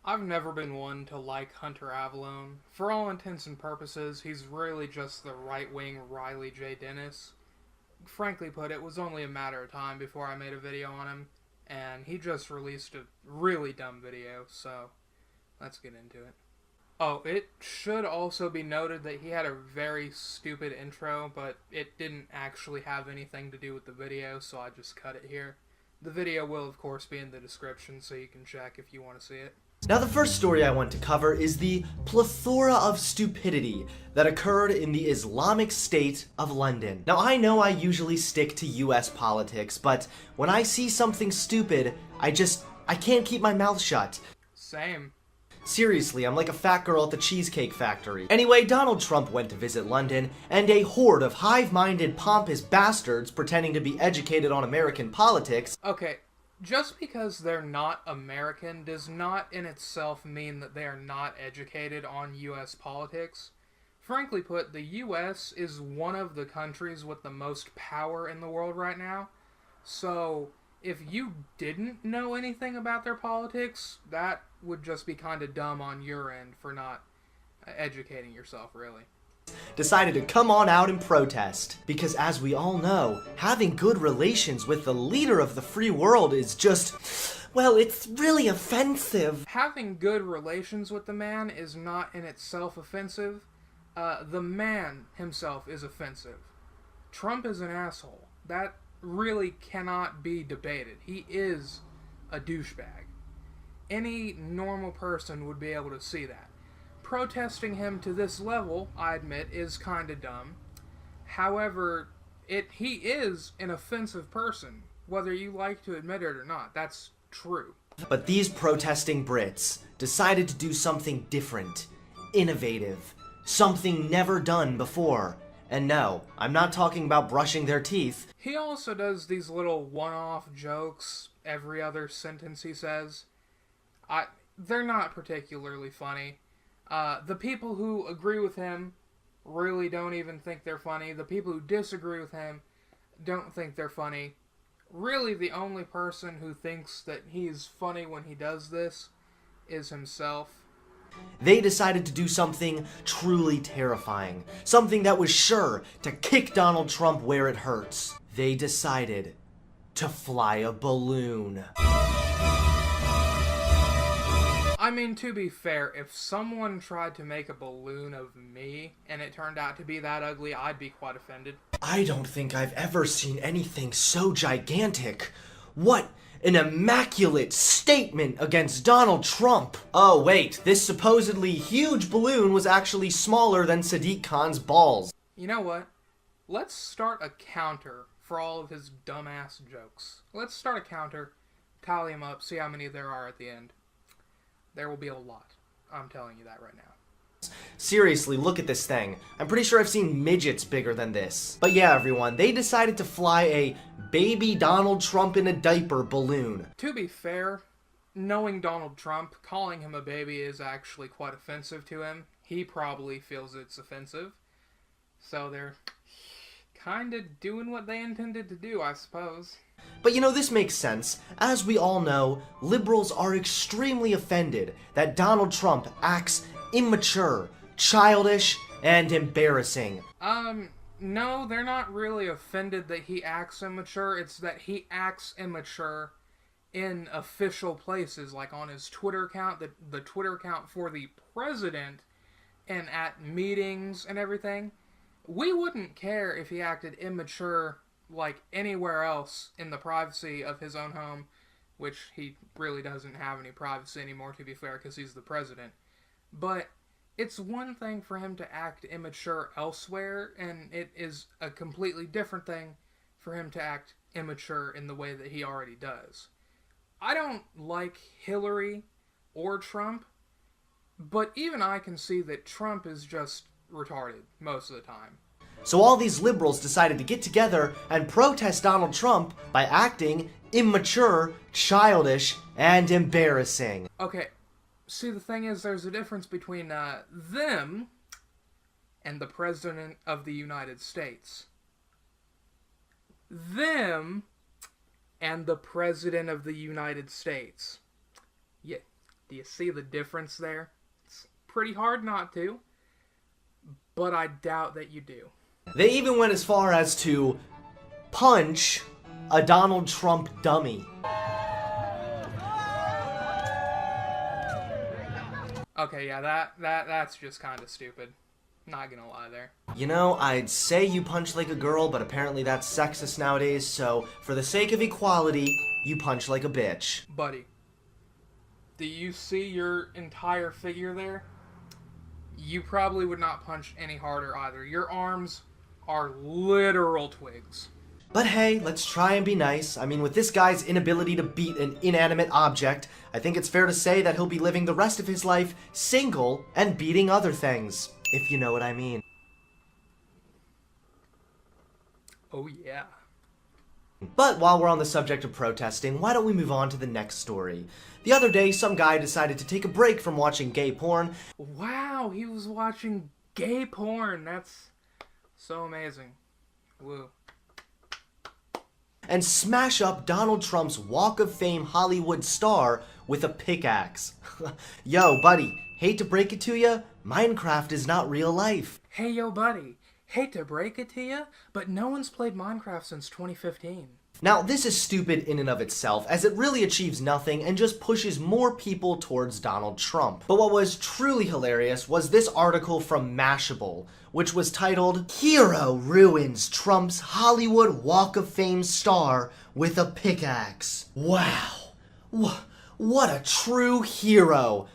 I've never been one to like Hunter Avallone. For all intents and purposes, he's really just the right-wing Riley J. Dennis. Frankly put, it was only a matter of time before I made a video on him, and he just released a really dumb video, so let's get into it. Oh, it should also be noted that he had a very stupid intro, but it didn't actually have anything to do with the video, so I just cut it here. The video will, of course, be in the description, so you can check if you want to see it. Now, the first story I want to cover is the plethora of stupidity that occurred in the Islamic State of London. Now, I know I usually stick to US politics, but when I see something stupid, I can't keep my mouth shut. Same. Seriously, I'm like a fat girl at the Cheesecake Factory. Anyway, Donald Trump went to visit London, and a horde of hive-minded, pompous bastards pretending to be educated on American politics. Okay, just because they're not American does not in itself mean that they are not educated on US politics. Frankly put, the US is one of the countries with the most power in the world right now, so if you didn't know anything about their politics, that would just be kind of dumb on your end for not educating yourself, really. Decided to come on out and protest. Because as we all know, having good relations with the leader of the free world is just, well, it's really offensive. Having good relations with the man is not in itself offensive. The man himself is offensive. Trump is an asshole. That really cannot be debated. He is a douchebag. Any normal person would be able to see that. Protesting him to this level, I admit, is kinda dumb. However, he is an offensive person, whether you like to admit it or not. That's true. But these protesting Brits decided to do something different, innovative, something never done before. And no, I'm not talking about brushing their teeth. He also does these little one-off jokes every other sentence he says. They're not particularly funny. The people who agree with him really don't even think they're funny. The people who disagree with him don't think they're funny. Really, the only person who thinks that he's funny when he does this is himself. They decided to do something truly terrifying. Something that was sure to kick Donald Trump where it hurts. They decided to fly a balloon. I mean, to be fair, if someone tried to make a balloon of me and it turned out to be that ugly, I'd be quite offended. I don't think I've ever seen anything so gigantic. What an immaculate statement against Donald Trump. Oh wait, this supposedly huge balloon was actually smaller than Sadiq Khan's balls. You know what? Let's start a counter for all of his dumbass jokes. Let's start a counter, tally them up, see how many there are at the end. There will be a lot. I'm telling you that right now. Seriously, look at this thing. I'm pretty sure I've seen midgets bigger than this. But yeah, everyone, they decided to fly a baby Donald Trump in a diaper balloon. To be fair, knowing Donald Trump, calling him a baby is actually quite offensive to him. He probably feels it's offensive. So they're kind of doing what they intended to do, I suppose. But you know, this makes sense. As we all know, liberals are extremely offended that Donald Trump acts immature, childish, and embarrassing. No, they're not really offended that he acts immature. It's that he acts immature in official places, like on his Twitter account, the Twitter account for the president, and at meetings and everything. We wouldn't care if he acted immature like anywhere else in the privacy of his own home, which he really doesn't have any privacy anymore, to be fair, because he's the president. But it's one thing for him to act immature elsewhere, and it is a completely different thing for him to act immature in the way that he already does. I don't like Hillary or Trump, but even I can see that Trump is just retarded most of the time. So all these liberals decided to get together and protest Donald Trump by acting immature, childish, and embarrassing. Okay, see, the thing is, there's a difference between them and the President of the United States. Them and the President of the United States. Yeah, Do you see the difference there? It's pretty hard not to, but I doubt that you do. They even went as far as to punch a Donald Trump dummy. Okay, yeah, that's just kind of stupid. Not gonna lie there. You know, I'd say you punch like a girl, but apparently that's sexist nowadays, so for the sake of equality, you punch like a bitch. Buddy, do you see your entire figure there? You probably would not punch any harder either. Your arms are literal twigs. But hey, let's try and be nice. I mean, with this guy's inability to beat an inanimate object, I think it's fair to say that he'll be living the rest of his life single and beating other things, if you know what I mean. Oh yeah. But while we're on the subject of protesting, why don't we move on to the next story? The other day, some guy decided to take a break from watching gay porn. Wow, he was watching gay porn. That's so amazing. Woo. And smash up Donald Trump's Walk of Fame Hollywood star with a pickaxe. Yo, buddy, hate to break it to ya, Minecraft is not real life. Hey, yo, buddy. Hate to break it to you, but no one's played Minecraft since 2015. Now, this is stupid in and of itself, as it really achieves nothing and just pushes more people towards Donald Trump. But what was truly hilarious was this article from Mashable, which was titled, "Hero Ruins Trump's Hollywood Walk of Fame Star with a Pickaxe." Wow. What a true hero.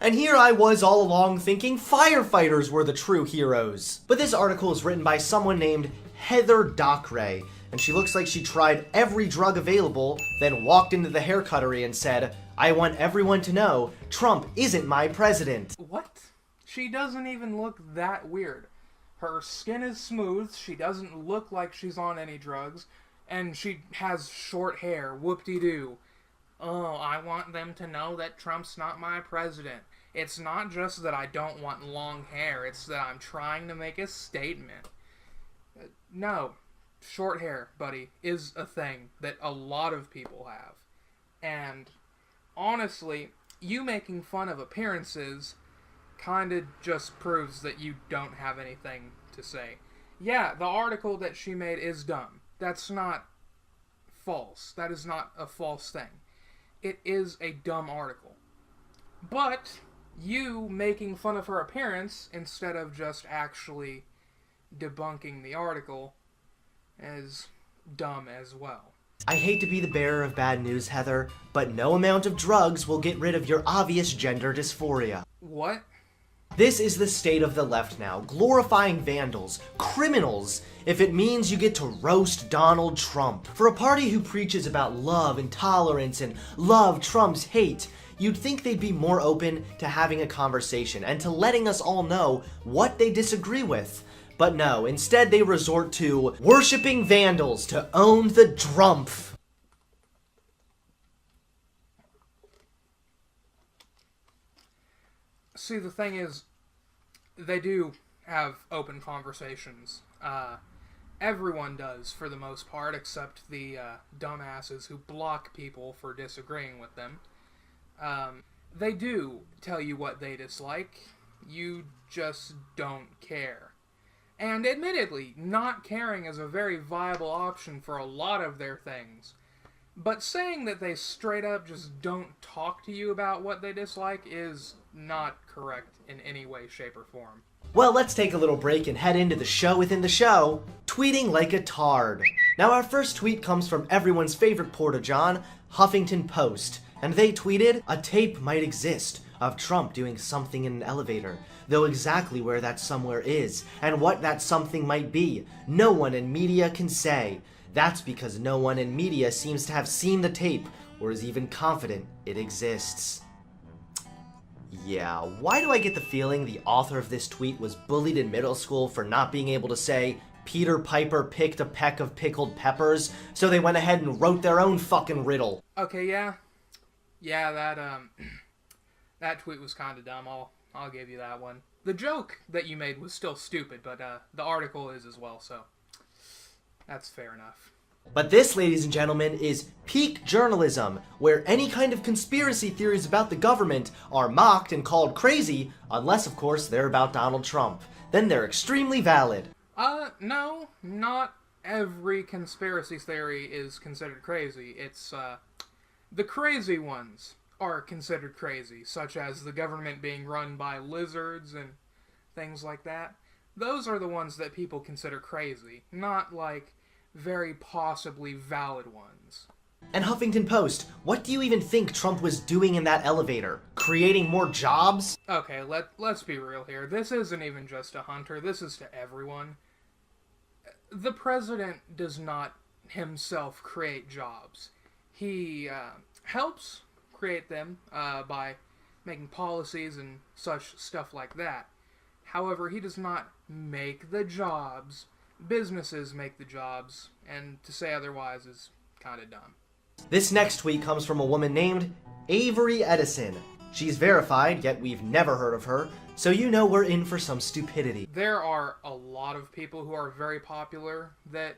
And here I was all along thinking firefighters were the true heroes. But this article is written by someone named Heather Dockeray, and she looks like she tried every drug available, then walked into the hair cuttery and said, "I want everyone to know Trump isn't my president." What? She doesn't even look that weird. Her skin is smooth, she doesn't look like she's on any drugs, and she has short hair, whoop-de-doo. Oh, I want them to know that Trump's not my president. It's not just that I don't want long hair, it's that I'm trying to make a statement. No, short hair, buddy, is a thing that a lot of people have. And honestly, you making fun of appearances kinda just proves that you don't have anything to say. Yeah, the article that she made is dumb. That's not false. That is not a false thing. It is a dumb article. But you making fun of her appearance instead of just actually debunking the article is dumb as well. I hate to be the bearer of bad news, Heather, but no amount of drugs will get rid of your obvious gender dysphoria. What? This is the state of the left now, glorifying vandals, criminals, if it means you get to roast Donald Trump. For a party who preaches about love and tolerance and love Trump's hate, you'd think they'd be more open to having a conversation and to letting us all know what they disagree with. But no, instead they resort to worshipping vandals to own the Drumpf. See, the thing is, they do have open conversations. Everyone does, for the most part, except the dumbasses who block people for disagreeing with them. They do tell you what they dislike. You just don't care. And admittedly, not caring is a very viable option for a lot of their things. But saying that they straight up just don't talk to you about what they dislike is not correct in any way, shape, or form. Well, let's take a little break and head into the show within the show, tweeting like a tard. Now, our first tweet comes from everyone's favorite porta-john, Huffington Post, and they tweeted, "A tape might exist of Trump doing something in an elevator, though exactly where that somewhere is, and what that something might be, no one in media can say. That's because no one in media seems to have seen the tape, or is even confident it exists." Yeah, why do I get the feeling the author of this tweet was bullied in middle school for not being able to say, "Peter Piper picked a peck of pickled peppers," so they went ahead and wrote their own fucking riddle? Okay, yeah. Yeah, that tweet was kind of dumb. I'll give you that one. The joke that you made was still stupid, but the article is as well, so that's fair enough. But this, ladies and gentlemen, is peak journalism, where any kind of conspiracy theories about the government are mocked and called crazy, unless, of course, they're about Donald Trump. Then they're extremely valid. No, not every conspiracy theory is considered crazy. It's, the crazy ones are considered crazy, such as the government being run by lizards and things like that. Those are the ones that people consider crazy, not, like, very possibly valid ones. And Huffington Post, what do you even think Trump was doing in that elevator? Creating more jobs? Okay, let's be real here. This isn't even just to Hunter, this is to everyone. The president does not himself create jobs. He helps create them by making policies and such stuff like that. However, he does not make the jobs. Businesses make the jobs, and to say otherwise is kind of dumb. This next tweet comes from a woman named Avery Edison. She's verified, yet we've never heard of her, so you know we're in for some stupidity. There are a lot of people who are very popular that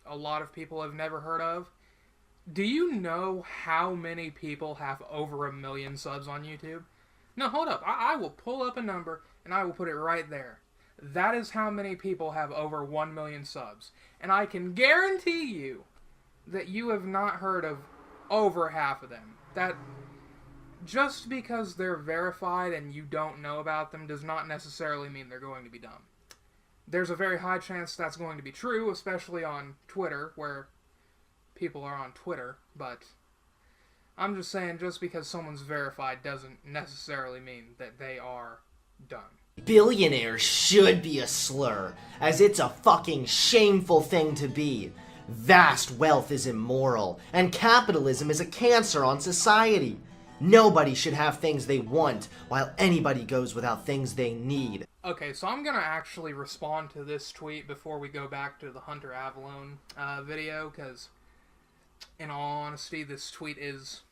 a lot of people have never heard of. Do you know how many people have over 1 million subs on YouTube? No, hold up. I will pull up a number, and I will put it right there. That is how many people have over 1 million subs. And I can guarantee you that you have not heard of over half of them. That just because they're verified and you don't know about them does not necessarily mean they're going to be dumb. There's a very high chance that's going to be true, especially on Twitter, where people are on Twitter, but I'm just saying just because someone's verified doesn't necessarily mean that they are dumb. Billionaire should be a slur, as it's a fucking shameful thing to be. Vast wealth is immoral, and capitalism is a cancer on society. Nobody should have things they want, while anybody goes without things they need. Okay, so I'm gonna actually respond to this tweet before we go back to the Hunter Avallone video, because in all honesty, this tweet is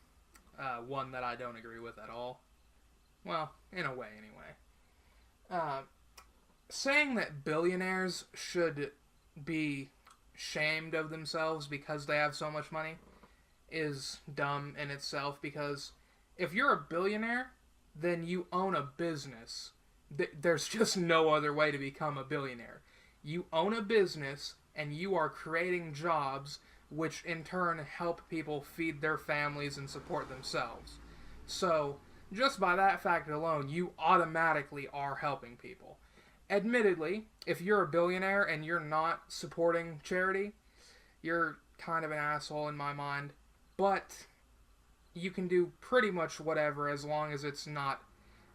one that I don't agree with at all. Well, in a way, anyway. Saying that billionaires should be shamed of themselves because they have so much money is dumb in itself, because if you're a billionaire, then you own a business. There's just no other way to become a billionaire. You own a business, and you are creating jobs, which in turn help people feed their families and support themselves. So, just by that fact alone, you automatically are helping people. Admittedly, if you're a billionaire and you're not supporting charity, you're kind of an asshole in my mind. But you can do pretty much whatever as long as it's not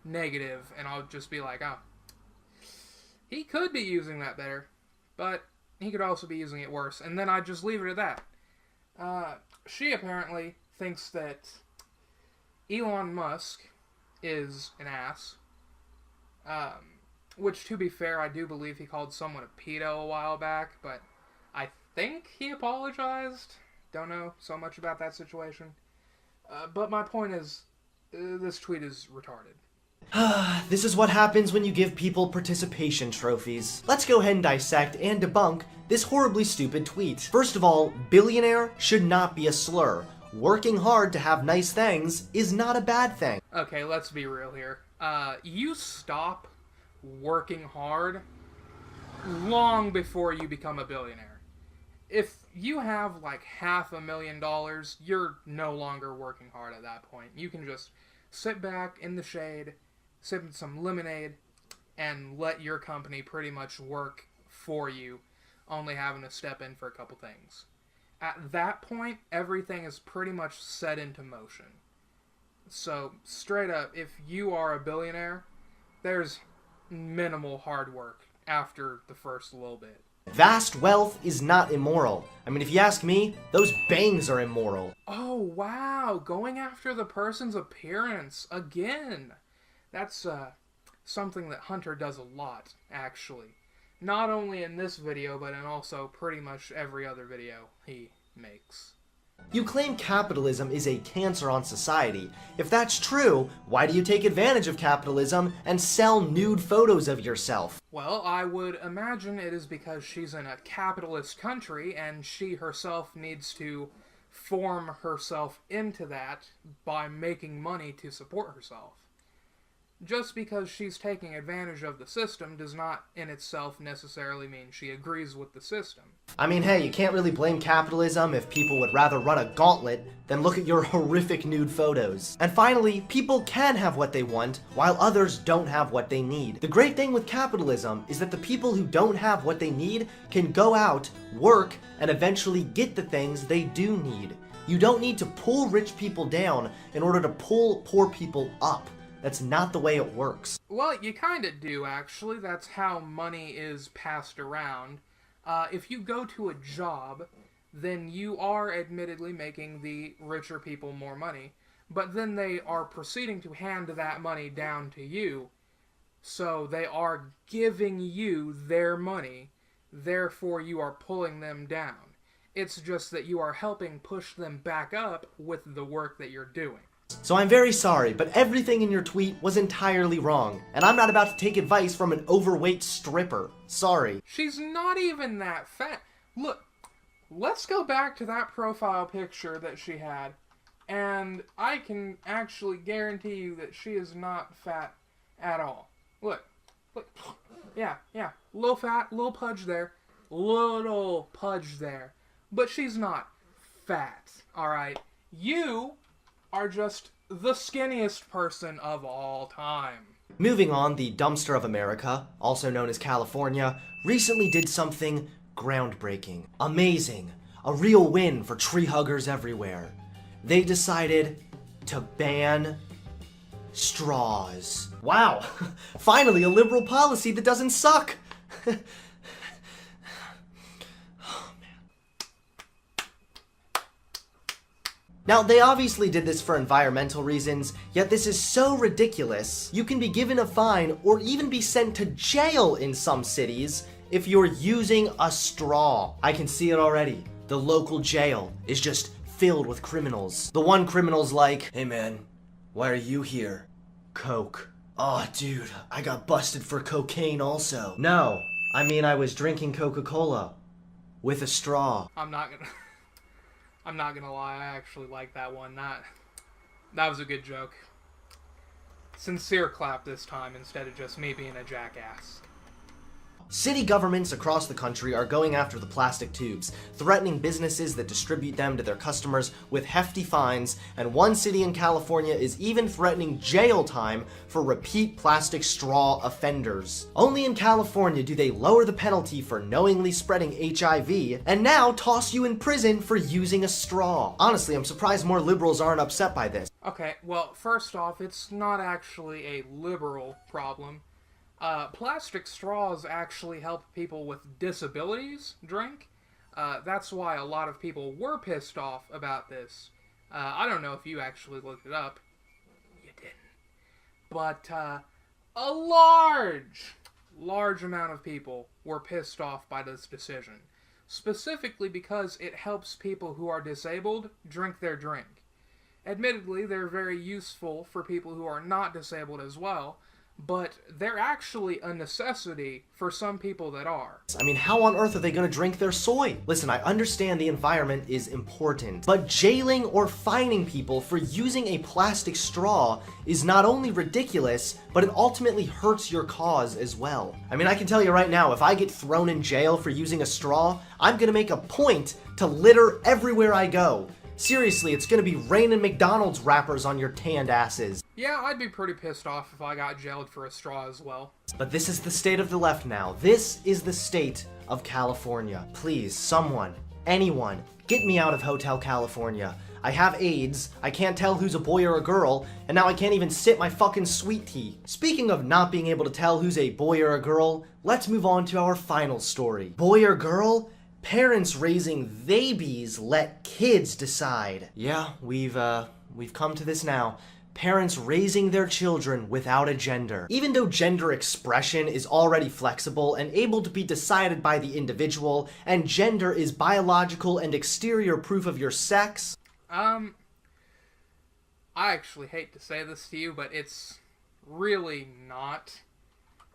negative, and I'll just be like, oh, he could be using that better, but he could also be using it worse, and then I just leave it at that. She apparently thinks that Elon Musk is an ass, which, to be fair, I do believe he called someone a pedo a while back, but I think he apologized. Don't know so much about that situation. But my point is, this tweet is retarded. This is what happens when you give people participation trophies. Let's go ahead and dissect and debunk this horribly stupid tweet. First of all, billionaire should not be a slur. Working hard to have nice things is not a bad thing. Okay, let's be real here. You stop working hard long before you become a billionaire. If you have like $500,000, you're no longer working hard at that point. You can just sit back in the shade, sip some lemonade, and let your company pretty much work for you, only having to step in for a couple things. At that point, everything is pretty much set into motion. So, straight up, if you are a billionaire, there's minimal hard work after the first little bit. Vast wealth is not immoral. I mean, if you ask me, those bangs are immoral. Oh, wow, going after the person's appearance again. That's something that Hunter does a lot, actually. Not only in this video, but in also pretty much every other video he makes. You claim capitalism is a cancer on society. If that's true, why do you take advantage of capitalism and sell nude photos of yourself? Well, I would imagine it is because she's in a capitalist country and she herself needs to form herself into that by making money to support herself. Just because she's taking advantage of the system does not in itself necessarily mean she agrees with the system. I mean, hey, you can't really blame capitalism if people would rather run a gauntlet than look at your horrific nude photos. And finally, people can have what they want, while others don't have what they need. The great thing with capitalism is that the people who don't have what they need can go out, work, and eventually get the things they do need. You don't need to pull rich people down in order to pull poor people up. That's not the way it works. Well, you kind of do, actually. That's how money is passed around. If you go to a job, then you are admittedly making the richer people more money, but then they are proceeding to hand that money down to you, so they are giving you their money, therefore you are pulling them down. It's just that you are helping push them back up with the work that you're doing. So I'm very sorry, but everything in your tweet was entirely wrong, and I'm not about to take advice from an overweight stripper. Sorry. She's not even that fat. Look, let's go back to that profile picture that she had, and I can actually guarantee you that she is not fat at all. Look. Yeah, little fat, little pudge there, but she's not fat, alright? You are just the skinniest person of all time. Moving on, the dumpster of America, also known as California, recently did something groundbreaking, amazing, a real win for tree huggers everywhere. They decided to ban straws. Wow, finally a liberal policy that doesn't suck. Now, they obviously did this for environmental reasons, yet this is so ridiculous, you can be given a fine or even be sent to jail in some cities if you're using a straw. I can see it already. The local jail is just filled with criminals. The one criminal's like, "Hey man, why are you here?" "Coke." "Oh dude, I got busted for cocaine also." "No, I mean I was drinking Coca-Cola with a straw." I'm not gonna lie, I actually like that one. That was a good joke. Sincere clap this time instead of just me being a jackass. City governments across the country are going after the plastic tubes, threatening businesses that distribute them to their customers with hefty fines, and one city in California is even threatening jail time for repeat plastic straw offenders. Only in California do they lower the penalty for knowingly spreading HIV, and now toss you in prison for using a straw. Honestly, I'm surprised more liberals aren't upset by this. Okay, well, first off, it's not actually a liberal problem. Plastic straws actually help people with disabilities drink. That's why a lot of people were pissed off about this. I don't know if you actually looked it up. You didn't. But a large amount of people were pissed off by this decision. Specifically because it helps people who are disabled drink their drink. Admittedly, they're very useful for people who are not disabled as well, but they're actually a necessity for some people that are. I mean, how on earth are they gonna drink their soy? Listen, I understand the environment is important, but jailing or fining people for using a plastic straw is not only ridiculous, but it ultimately hurts your cause as well. I mean, I can tell you right now, if I get thrown in jail for using a straw, I'm gonna make a point to litter everywhere I go. Seriously, it's gonna be raining McDonald's wrappers on your tanned asses. Yeah, I'd be pretty pissed off if I got jailed for a straw as well. But this is the state of the left now. This is the state of California. Please, someone, anyone, get me out of Hotel California. I have AIDS, I can't tell who's a boy or a girl, and now I can't even sip my fucking sweet tea. Speaking of not being able to tell who's a boy or a girl, let's move on to our final story. Boy or girl? Parents raising babies let kids decide. Yeah, we've come to this now. parents raising their children without a gender. Even though gender expression is already flexible and able to be decided by the individual, and gender is biological and exterior proof of your sex. I actually hate to say this to you, but it's really not.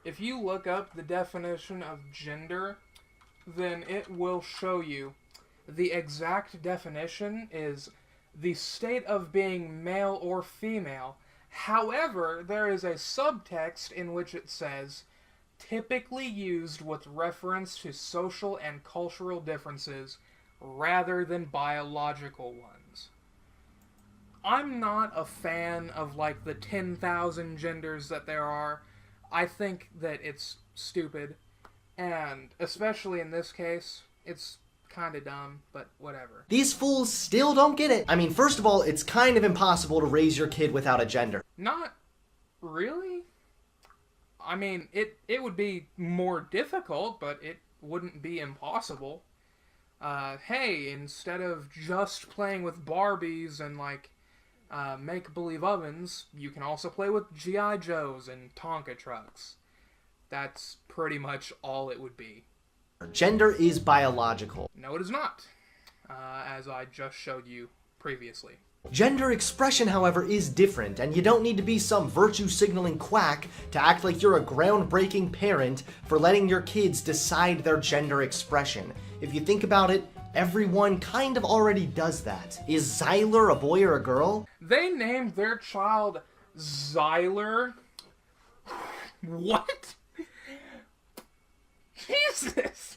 If you look up the definition of gender, then it will show you the exact definition is the state of being male or female. However, there is a subtext in which it says, typically used with reference to social and cultural differences rather than biological ones. I'm not a fan of, like, the 10,000 genders that there are. I think that it's stupid, and especially in this case, it's kind of dumb, but whatever. These fools still don't get it. I mean, first of all, it's kind of impossible to raise your kid without a gender. Not really. I mean, it would be more difficult, but it wouldn't be impossible. Hey, instead of just playing with Barbies and, like, make-believe ovens, you can also play with G.I. Joes and Tonka trucks. That's pretty much all it would be. Gender is biological. No, it is not, as I just showed you previously. Gender expression, however, is different, and you don't need to be some virtue-signaling quack to act like you're a groundbreaking parent for letting your kids decide their gender expression. If you think about it, everyone kind of already does that. Is Zyler a boy or a girl? They named their child Zyler. What? Jesus!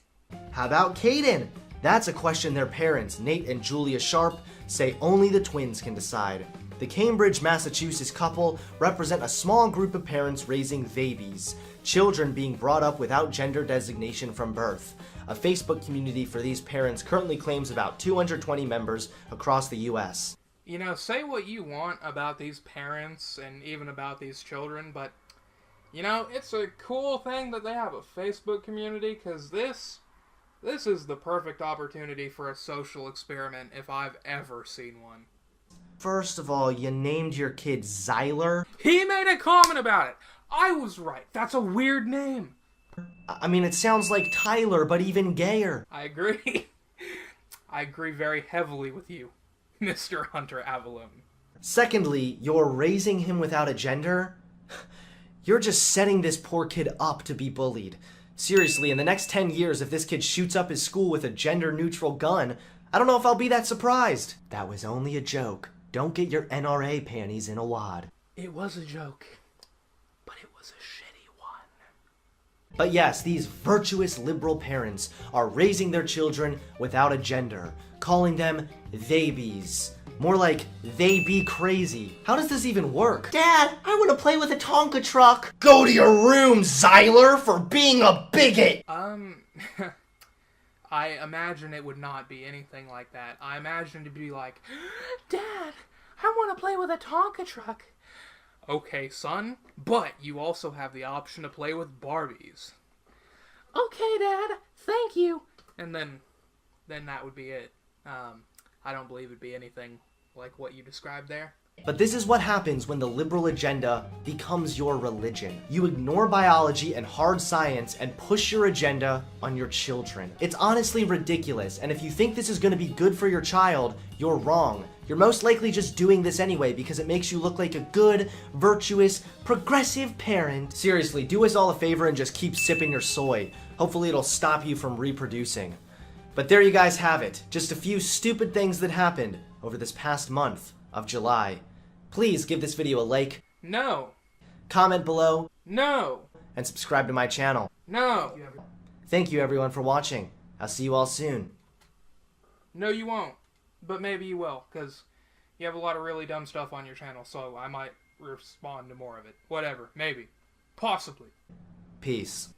How about Caden? That's a question their parents, Nate and Julia Sharp, say only the twins can decide. The Cambridge, Massachusetts couple represent a small group of parents raising babies, children being brought up without gender designation from birth. A Facebook community for these parents currently claims about 220 members across the US. You know, say what you want about these parents and even about these children, but you know, it's a cool thing that they have a Facebook community, because this is the perfect opportunity for a social experiment if I've ever seen one. First of all, you named your kid Zyler. He made a comment about it. I was right. That's a weird name. I mean, it sounds like Tyler, but even gayer. I agree. I agree very heavily with you, Mr. Hunter Avallone. Secondly, you're raising him without a gender? You're just setting this poor kid up to be bullied. Seriously, in the next 10 years, if this kid shoots up his school with a gender-neutral gun, I don't know if I'll be that surprised. That was only a joke. Don't get your NRA panties in a wad. It was a joke, but it was a shitty one. But yes, these virtuous liberal parents are raising their children without a gender, calling them theybies. More like, they be crazy. How does this even work? Dad, I want to play with a Tonka truck. Go to your room, Zyler, for being a bigot! I imagine it would not be anything like that. I imagine it'd be like, Dad, I want to play with a Tonka truck. Okay, son, but you also have the option to play with Barbies. Okay, Dad, thank you. And then that would be it. I don't believe it'd be anything like what you described there. But this is what happens when the liberal agenda becomes your religion. You ignore biology and hard science and push your agenda on your children. It's honestly ridiculous, and if you think this is going to be good for your child, you're wrong. You're most likely just doing this anyway because it makes you look like a good, virtuous, progressive parent. Seriously, do us all a favor and just keep sipping your soy. Hopefully it'll stop you from reproducing. But there you guys have it. Just a few stupid things that happened over this past month of July. Please give this video a like. No. Comment below. No. And subscribe to my channel. No. Thank you everyone for watching. I'll see you all soon. No, you won't. But maybe you will, because you have a lot of really dumb stuff on your channel, so I might respond to more of it. Whatever. Maybe. Possibly. Peace.